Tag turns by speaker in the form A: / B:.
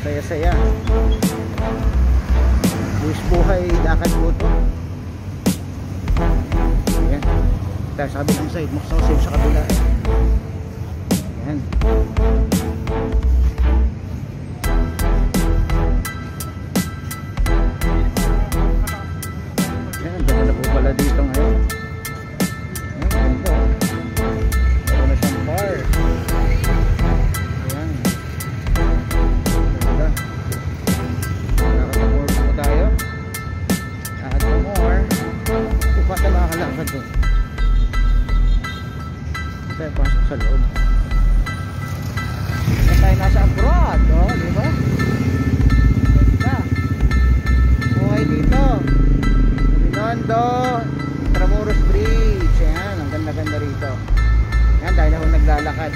A: saya-saya. Buwis buhay, lakad po ito. Ayan. Tayo sa kabilang side, maksasave sa kabila. Ayan. Ayan, dami na po pala dito ngayon. Ayan, ganda. Meron na siyang bar. Ayan. Ganda. Nakaka-board po tayo. Add pa more. Upa ka makakalakad doon. Tayo pasok sa loob. Tayo nasa abroad, oh, di ba? Ganda. Okay dito. Binondo, Tramuros Bridge. Ayan, ang ganda-ganda rito. Ayan, dahil ako naglalakad.